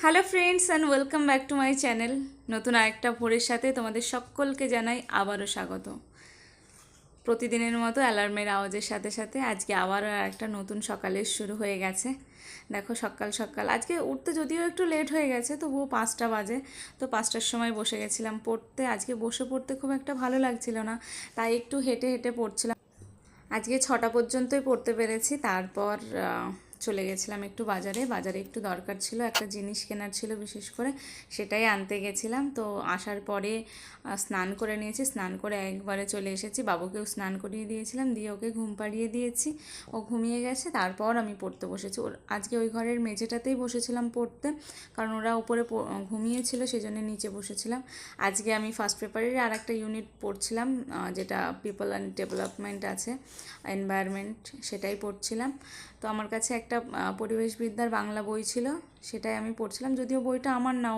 Hello friends and welcome back to my channel. নতুন আরেকটা ভোরের সাথে তোমাদের সকলকে জানাই আবারও স্বাগত। প্রতিদিনের মতো অ্যালার্মের আওয়াজের সাথে সাথে আজকে আবারও একটা নতুন সকালের শুরু হয়ে গেছে। দেখো সকাল সকাল আজকে উঠতে যদিও একটু লেট হয়ে গেছে, তবুও 5টা বাজে। তো 5টার সময় বসে গেছিলাম পড়তে। আজকে বসে পড়তে খুব একটা ভালো লাগছিল না, তাই একটু হেঁটে হেঁটে পড়ছিলাম। আজকে 6টা পর্যন্তই পড়তে পেরেছি। তারপর চলে গেছিলাম একটু বাজারে। বাজারে একটু দরকার ছিল, একটা জিনিস কেনার ছিল বিশেষ করে, সেটাই আনতে গেছিলাম। তো আসার পরে স্নান করে নিয়েছি, স্নান করে একবারে চলে এসেছি। বাবুকেও স্নান করিয়ে দিয়েছিলাম, দিয়ে ওকে ঘুম পাড়িয়ে দিয়েছি, ও ঘুমিয়ে গেছে। তারপর আমি পড়তে বসেছি। আজকে ওই ঘরের মেঝেটাতেই বসেছিলাম পড়তে, কারণ ওরা উপরে ঘুমিয়েছিল, সেই জন্য নিচে বসেছিলাম। আজকে আমি ফার্স্ট পেপারের আর একটা ইউনিট পড়ছিলাম, যেটা পিপল অ্যান্ড ডেভেলপমেন্ট আছে, এনভায়রনমেন্ট, সেটাই পড়ছিলাম। তো আমার কাছে একটা পরিবেশবিদ্যার বাংলা বই ছিল, সেটাই আমি পড়ছিলাম। যদিও বইটা আমার না,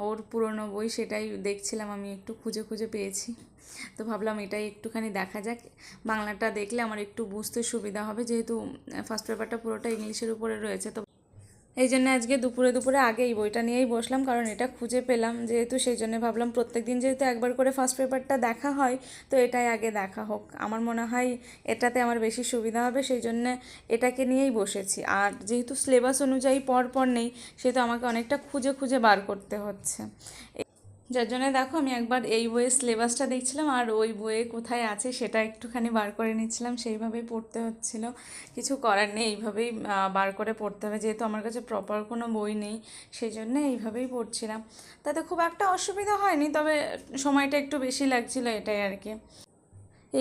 ওর পুরনো বই, সেটাই দেখছিলাম। আমি একটু খুঁজে খুঁজে পেয়েছি, তো ভাবলাম এটাই একটুখানি দেখা যাক। বাংলাটা দেখলে আমার একটু বুঝতে সুবিধা হবে, যেহেতু ফার্স্ট পেপারটা পুরোটা ইংলিশের উপরে রয়েছে। তো এই জন্য আজকে দুপুরে আগে এই বইটা নিয়েই বসলাম, কারণ এটা খুঁজে পেলাম যেহেতু, সেই জন্য ভাবলাম প্রত্যেক দিন যেহেতু একবার করে ফার্স্ট পেপারটা দেখা হয়, তো এটাই আগে দেখা হোক। আমার মনে হয় এটাতে আমার বেশি সুবিধা হবে, সেই জন্য এটাকে নিয়েই বসেছি। আর যেহেতু সিলেবাস অনুযায়ী পর নেই, সেহেতু আমাকে অনেকটা খুঁজে খুঁজে বার করতে হচ্ছে। যার জন্য দেখো আমি একবার এই বইয়ের সিলেবাসটা দেখছিলাম, আর ওই বইয়ে কোথায় আছে সেটা একটুখানি বার করে নিচ্ছিলাম। সেইভাবেই পড়তে হচ্ছিল, কিছু করার নেই, এইভাবেই বার করে পড়তে হবে, যেহেতু আমার কাছে প্রপার কোনো বই নেই। সেই জন্য এইভাবেই পড়ছিলাম। তাতে খুব একটা অসুবিধা হয়নি, তবে সময়টা একটু বেশি লাগছিল, এটাই আর কি।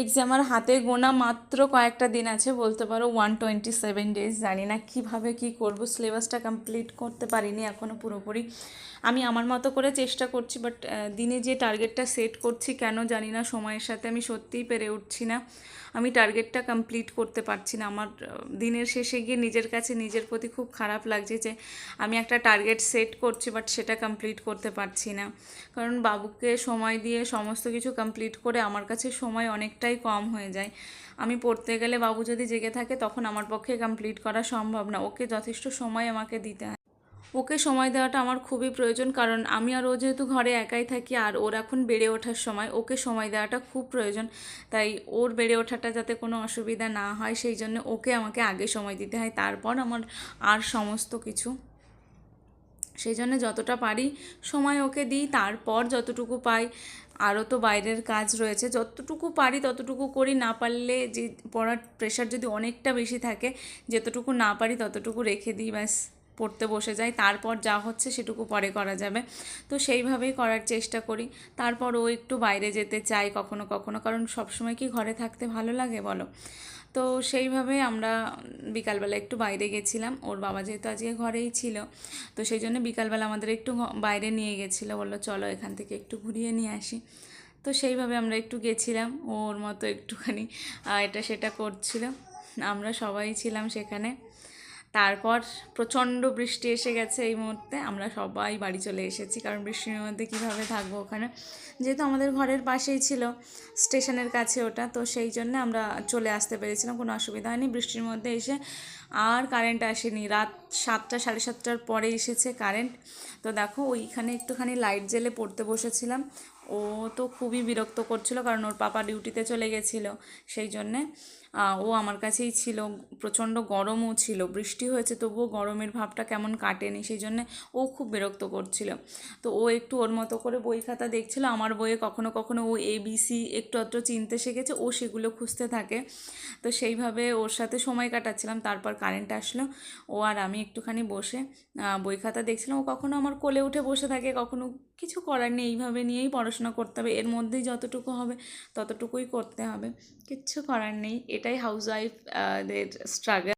এক্সাম আর হাতে গোনা মাত্র কয়েকটা দিন আছে, বলতে পারো 127 ডেজ। জানি না কীভাবে কী করব, সিলেবাসটা কমপ্লিট করতে পারিনি এখনও পুরোপুরি। আমি আমার মতো করে চেষ্টা করছি, বাট দিনে যে টার্গেটটা সেট করছি কেন জানি না, সময়ের সাথে আমি সত্যিই পেরে উঠছি না। আমি টার্গেটটা কমপ্লিট করতে পারছি না। আমার দিনের শেষে গিয়ে নিজের কাছে নিজের প্রতি খুব খারাপ লাগছে যে আমি একটা টার্গেট সেট করছি, বাট সেটা কমপ্লিট করতে পারছি না। কারণ বাবুকে সময় দিয়ে সমস্ত কিছু কমপ্লিট করে আমার কাছে সময় অনেকটাই কম হয়ে যায়। আমি পড়তে গেলে বাবু যদি জেগে থাকে, তখন আমার পক্ষে কমপ্লিট করা সম্ভব না। ওকে যথেষ্ট সময় আমাকে দিতে হয়, ওকে সময় দেওয়াটা আমার খুবই প্রয়োজন। কারণ আমি আর ও যেহেতু ঘরে একাই থাকি, আর ওর এখন বেড়ে ওঠার সময়, ওকে সময় দেওয়াটা খুব প্রয়োজন। তাই ওর বেড়ে ওঠাটা যাতে কোনো অসুবিধা না হয়, সেই জন্য ওকে আমাকে আগে সময় দিতে হয়, তারপর আমার আর সমস্ত কিছু। সেই জন্য যতটা পারি সময় ওকে দিই, তারপর যতটুকু পাই, আরও তো বাইরের কাজ রয়েছে, যতটুকু পারি ততটুকু করি। না পারলে, যে পড়ার প্রেশার যদি অনেকটা বেশি থাকে, যতটুকু না পারি ততটুকু রেখে দিই, ব্যাস পড়তে বসে যাই। তারপর যা হচ্ছে সেটুকু পরে করা যাবে, তো সেইভাবেই করার চেষ্টা করি। তারপর ও একটু বাইরে যেতে চাই কখনো কখনো, কারণ সবসময় কি ঘরে থাকতে ভালো লাগে বলো। তো সেইভাবে আমরা বিকালবেলা একটু বাইরে গেছিলাম। ওর বাবা যেহেতু আজকে ঘরেই ছিল, তো সেই জন্য বিকালবেলা আমাদের একটু বাইরে নিয়ে গেছিলো, বললো চলো এখান থেকে একটু ঘুরিয়ে নিয়ে আসি। তো সেইভাবে আমরা একটু গেছিলাম, ওর মতো একটুখানি এটা সেটা করছিল, আমরা সবাই ছিলাম সেখানে। তারপর প্রচণ্ড বৃষ্টি এসে গেছে এই মুহূর্তে, আমরা সবাই বাড়ি চলে এসেছি, কারণ বৃষ্টির মধ্যে কীভাবে থাকবো ওখানে, যেহেতু আমাদের ঘরের পাশেই ছিল, স্টেশনের কাছে ওটা, তো সেই জন্য আমরা চলে আসতে পেরেছিলাম, কোনো অসুবিধা হয়নি বৃষ্টির মধ্যে এসে। আর কারেন্ট আসেনি, রাত 7টা 7:30টার পরে এসেছে কারেন্ট। তো দেখো ওইখানে একটুখানি লাইট জ্বেলে পড়তে বসেছিলাম। ও তো খুবই বিরক্ত করছিল, কারণ ওর পাপা ডিউটিতে চলে গেছিলো, সেই জন্যে ও আমার কাছেই ছিল। প্রচণ্ড গরমও ছিল, বৃষ্টি হয়েছে তবুও গরমের ভাবটা কেমন কাটেনি, সেই জন্যে ও খুব বিরক্ত করছিল। তো ও একটু ওর মতো করে বই খাতা দেখছিল। আমার বইয়ে কখনো কখনো ও ABC একটু আধটু চিনতে শিখেছে, ও সেগুলো খুঁজতে থাকে। তো সেইভাবে ওর সাথে সময় কাটাচ্ছিলাম। তারপর কারেন্ট আসলো, ও আর আমি একটুখানি বসে বই খাতা দেখছিলাম। ও কখনো আমার কোলে উঠে বসে থাকে, কখনো, কিছু করার নেই, এইভাবে নিয়েই পড়াশোনা করতে হবে, এর মধ্যেই যতটুকু হবে ততটুকুই করতে হবে, কিচ্ছু করার নেই। এটাই হাউস ওয়াইফ দের স্ট্রাগল।